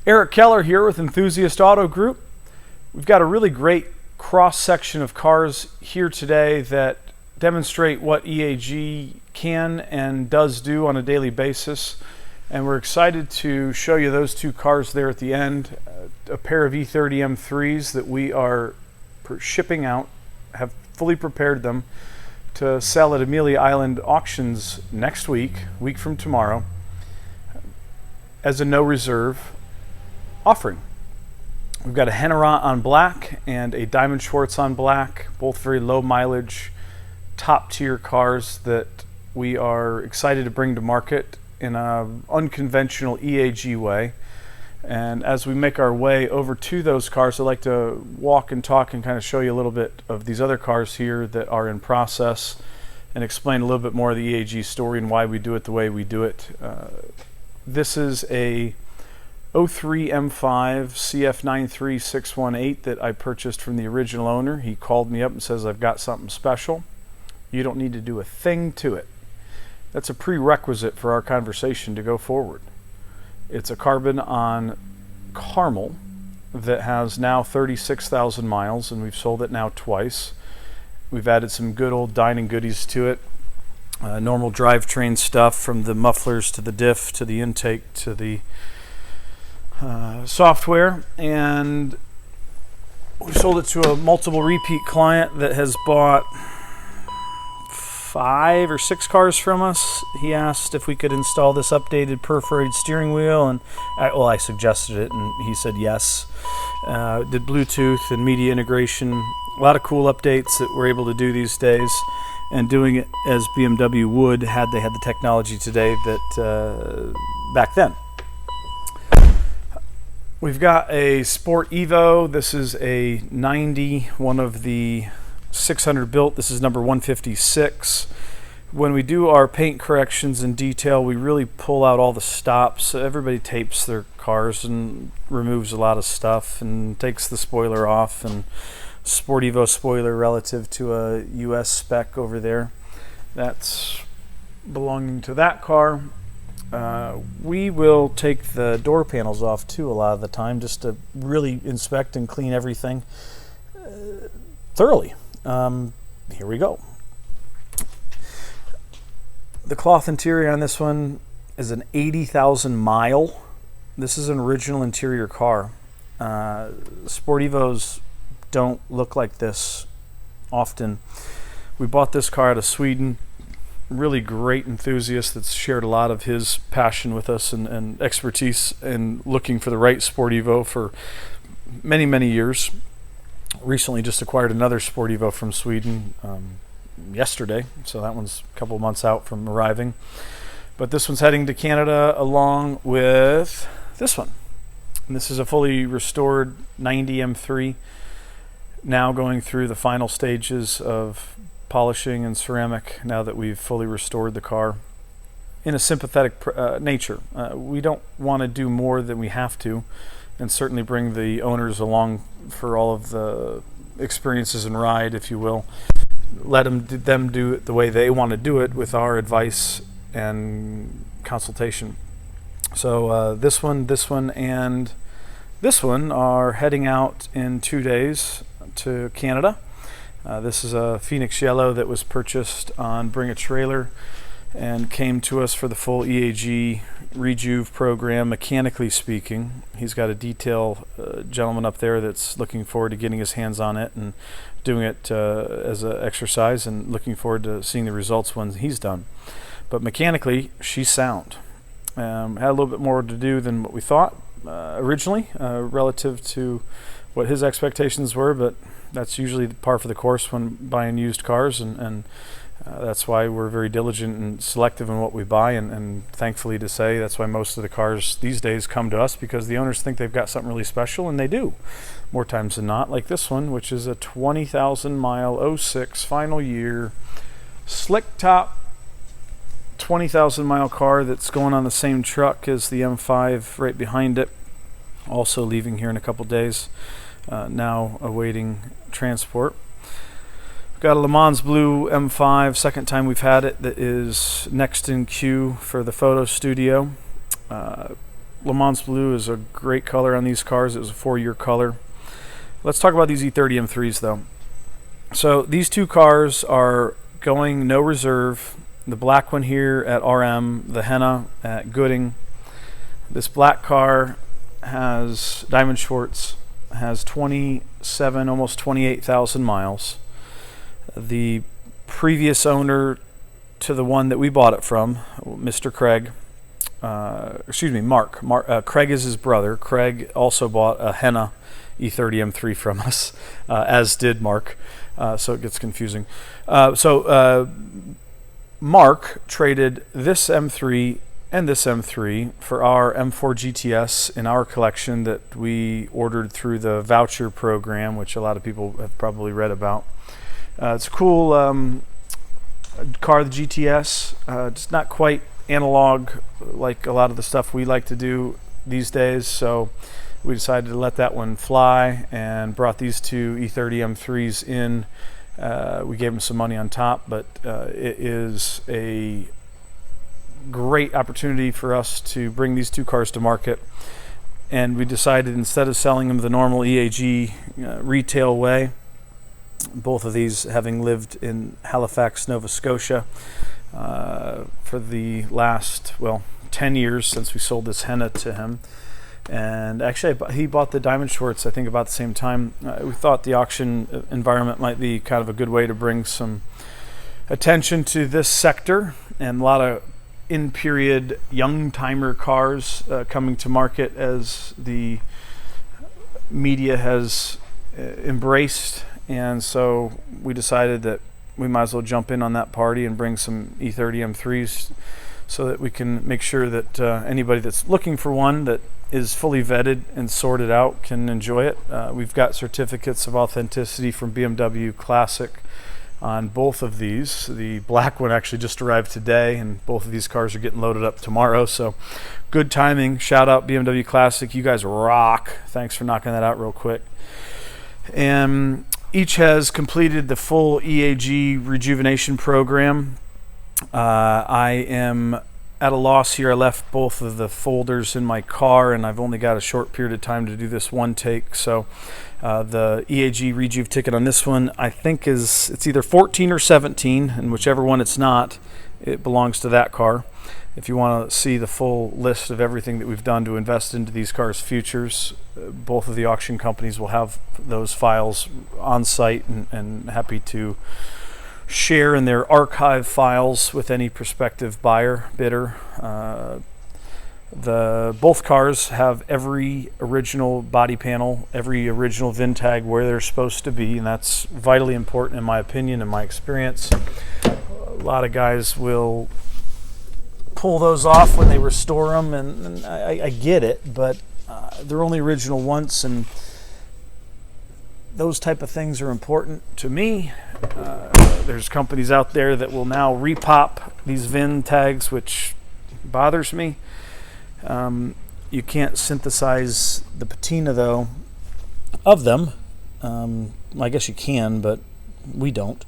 Eric Keller here with Enthusiast Auto Group. We've got a really great cross-section of cars here today that demonstrate what EAG can and does do on a daily basis. And we're excited to show you those two cars there at the end. A pair of E30 M3s that we are shipping out, have fully prepared them to sell at Amelia Island auctions next week from tomorrow, as a no reserve offering. We've got a Hennerat on black and a Diamond Schwartz on black, both very low mileage, top tier cars that we are excited to bring to market in an unconventional EAG way. And as we make our way over to those cars, I'd like to walk and talk and kind of show you a little bit of these other cars here that are in process and explain a little bit more of the EAG story and why we do it the way we do it. This is a E30 M3 CF93618 that I purchased from the original owner. He called me up and says, I've got something special. You don't need to do a thing to it. That's a prerequisite for our conversation to go forward. It's a carbon on caramel that has now 36,000 miles, and we've sold it now twice. We've added some good old dining goodies to it. Normal drivetrain stuff, from the mufflers to the diff to the intake to the software, and we sold it to a multiple repeat client that has bought 5 or 6 cars from us. He asked if we could install this updated perforated steering wheel, and I suggested it, and he said yes. Did Bluetooth and media integration, a lot of cool updates that we're able to do these days, and doing it as BMW would had they had the technology today that back then. We've got a Sport Evo. This is a 90, one of the 600 built. This is number 156. When we do our paint corrections in detail, we really pull out all the stops. Everybody tapes their cars and removes a lot of stuff and takes the spoiler off, and Sport Evo spoiler relative to a US spec over there. That's belonging to that car. We will take the door panels off too a lot of the time, just to really inspect and clean everything thoroughly. Here we go. The cloth interior on this one is an 80,000 mile. This is an original interior car. Sport Evos don't look like this often. We bought this car out of Sweden. Really great enthusiast that's shared a lot of his passion with us and expertise in looking for the right Sport Evo for many, many years. Recently just acquired another Sport Evo from Sweden yesterday, so that one's a couple of months out from arriving. But this one's heading to Canada along with this one. And this is a fully restored 90 M3, now going through the final stages of polishing and ceramic now that we've fully restored the car in a sympathetic nature. We don't want to do more than we have to, and certainly bring the owners along for all of the experiences and ride, if you will. Let them do it the way they want to do it with our advice and consultation. So this one, and this one are heading out in 2 days to Canada. This is a Phoenix Yellow that was purchased on Bring a Trailer and came to us for the full EAG Rejuve program, mechanically speaking. He's got a detail gentleman up there that's looking forward to getting his hands on it and doing it as an exercise, and looking forward to seeing the results when he's done. But mechanically, she's sound. Had a little bit more to do than what we thought originally relative to what his expectations were, but that's usually par for the course when buying used cars, and that's why we're very diligent and selective in what we buy, and thankfully to say that's why most of the cars these days come to us, because the owners think they've got something really special, and they do more times than not, like this one, which is a 20,000 mile 06 final year slick top 20,000 mile car that's going on the same truck as the M5 right behind it, also leaving here in a couple days, now awaiting transport. Got a Le Mans Blue M5, second time we've had it, that is next in queue for the photo studio. Le Mans Blue is a great color on these cars. It was a 4-year color. Let's talk about these E30 M3s though. So these two cars are going no reserve. The black one here at RM, the Henna at Gooding. This black car has Diamond Schwartz, has 27, almost 28,000 miles. The previous owner to the one that we bought it from, Mr. Craig, Mark. Craig is his brother. Craig also bought a Henna E30 M3 from us, as did Mark. So it gets confusing. Mark traded this M3 and this M3 for our M4 GTS in our collection that we ordered through the voucher program, which a lot of people have probably read about. It's a cool car, the GTS. It's not quite analog like a lot of the stuff we like to do these days, so we decided to let that one fly and brought these two E30 M3s in. We gave them some money on top, but it is a great opportunity for us to bring these two cars to market. And we decided, instead of selling them the normal EAG retail way, both of these having lived in Halifax, Nova Scotia for the last, 10 years since we sold this Henna to him. And actually, he bought the Diamond Schwartz, I think, about the same time. We thought the auction environment might be kind of a good way to bring some attention to this sector, and a lot of in-period young-timer cars coming to market as the media has embraced. And so we decided that we might as well jump in on that party and bring some E30 M3s so that we can make sure that anybody that's looking for one that is fully vetted and sorted out can enjoy it. We've got certificates of authenticity from BMW Classic on both of these. The black one actually just arrived today, and both of these cars are getting loaded up tomorrow, so good timing. Shout out BMW Classic, you guys rock. Thanks for knocking that out real quick. And each has completed the full EAG Rejuvenation Program. I am at a loss here. I left both of the folders in my car, and I've only got a short period of time to do this one take. So the EAG Rejuve ticket on this one, I think it's either 14 or 17, and whichever one it's not, it belongs to that car. If you want to see the full list of everything that we've done to invest into these cars' futures, both of the auction companies will have those files on site, and happy to share in their archive files with any prospective buyer, bidder. Both cars have every original body panel, every original VIN tag where they're supposed to be, and that's vitally important in my opinion and my experience. A lot of guys will pull those off when they restore them, and I get it, but they're only original once, and those type of things are important to me. There's companies out there that will now repop these VIN tags, which bothers me. You can't synthesize the patina, though, of them. I guess you can, but we don't.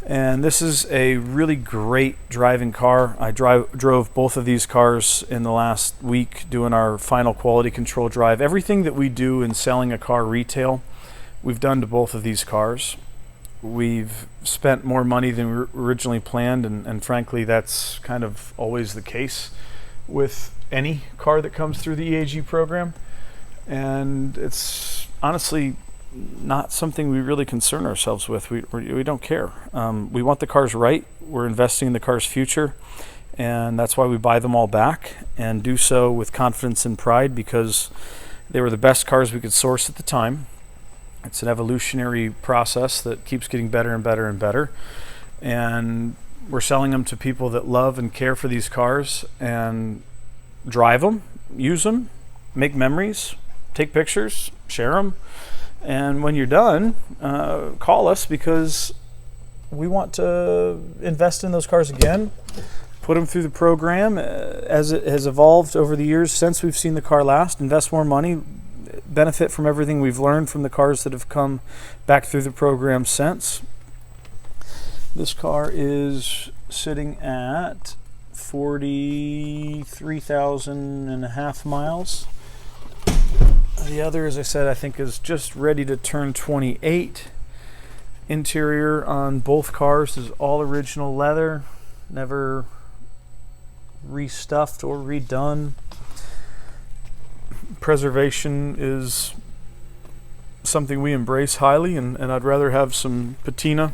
And this is a really great driving car. I drove both of these cars in the last week doing our final quality control drive. Everything that we do in selling a car retail, we've done to both of these cars. We've spent more money than we originally planned, and frankly, that's kind of always the case with any car that comes through the EAG program. And it's honestly not something we really concern ourselves with. We don't care. We want the cars right. We're investing in the car's future, and that's why we buy them all back, and do so with confidence and pride, because they were the best cars we could source at the time. It's an evolutionary process that keeps getting better and better and better, and we're selling them to people that love and care for these cars and drive them, use them, make memories, take pictures, share them. And when you're done, call us, because we want to invest in those cars again, put them through the program as it has evolved over the years since we've seen the car last, invest more money, benefit from everything we've learned from the cars that have come back through the program since. This car is sitting at 43,000 and a half miles. The other, as I said, I think is just ready to turn 28. Interior on both cars is all original leather, never restuffed or redone. Preservation is something we embrace highly, and I'd rather have some patina.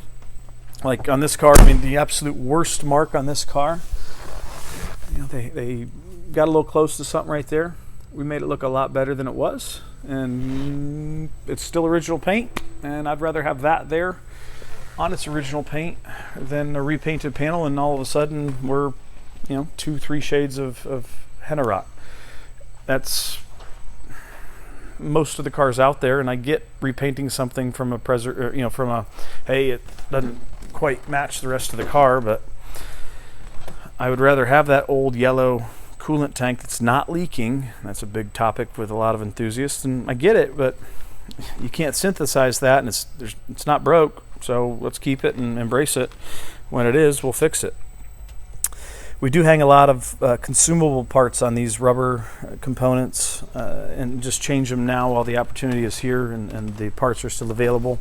Like on this car, I mean, the absolute worst mark on this car, you know, they got a little close to something right there. We made it look a lot better than it was, and it's still original paint, and I'd rather have that there on its original paint than a repainted panel, and all of a sudden we're, you know, 2-3 shades of henna rot. That's most of the cars out there, and I get repainting something from a hey, it doesn't quite match the rest of the car, but I would rather have that old yellow coolant tank that's not leaking. That's a big topic with a lot of enthusiasts, and I get it, but you can't synthesize that, and it's not broke, so let's keep it and embrace it. When it is, we'll fix it. We do hang a lot of consumable parts on these rubber components and just change them now while the opportunity is here and the parts are still available.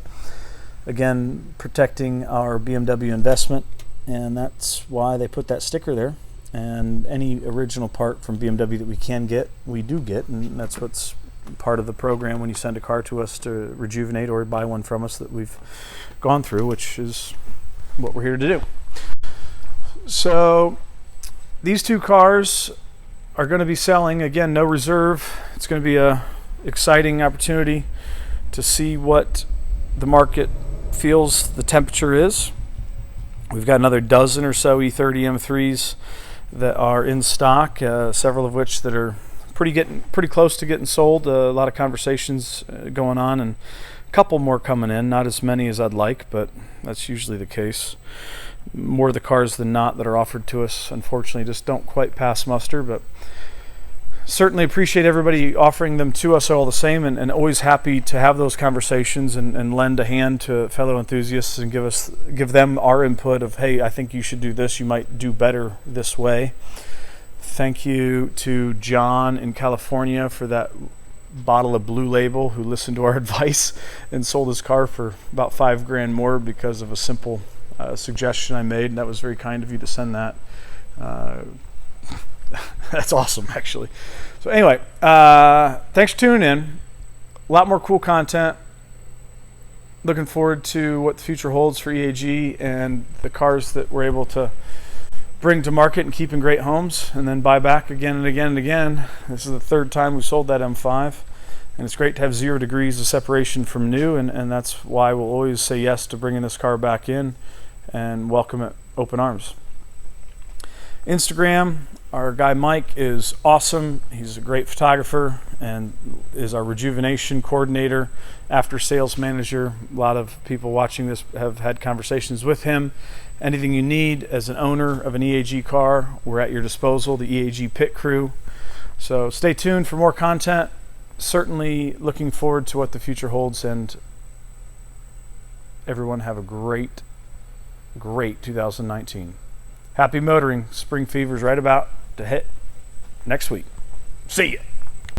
Again, protecting our BMW investment, and that's why they put that sticker there. And any original part from BMW that we can get, we do get, and that's what's part of the program when you send a car to us to rejuvenate or buy one from us that we've gone through, which is what we're here to do. So these two cars are going to be selling, again, no reserve. It's going to be a exciting opportunity to see what the market feels the temperature is. We've got another dozen or so E30 M3s that are in stock, several of which that are pretty close to getting sold. A lot of conversations going on, and a couple more coming in. Not as many as I'd like, but that's usually the case. More of the cars than not that are offered to us, unfortunately, just don't quite pass muster, but certainly appreciate everybody offering them to us all the same, and always happy to have those conversations and lend a hand to fellow enthusiasts and give them our input of, hey, I think you should do this, you might do better this way. Thank you to John in California for that bottle of Blue Label who listened to our advice and sold his car for about $5,000 more because of a simple suggestion I made, and that was very kind of you to send that. That's awesome, actually. So anyway, thanks for tuning in. A lot more cool content. Looking forward to what the future holds for EAG and the cars that we're able to bring to market and keep in great homes and then buy back again and again and again. This is the third time we sold that M5, and it's great to have 0 degrees of separation from new, and that's why we'll always say yes to bringing this car back in and welcome it open arms. Instagram, our guy Mike is awesome. He's a great photographer and is our rejuvenation coordinator, after sales manager. A lot of people watching this have had conversations with him. Anything you need as an owner of an EAG car, we're at your disposal, the EAG Pit Crew. So stay tuned for more content. Certainly looking forward to what the future holds, and everyone have a great 2019. Happy motoring. Spring fever's right about to hit next week. See ya.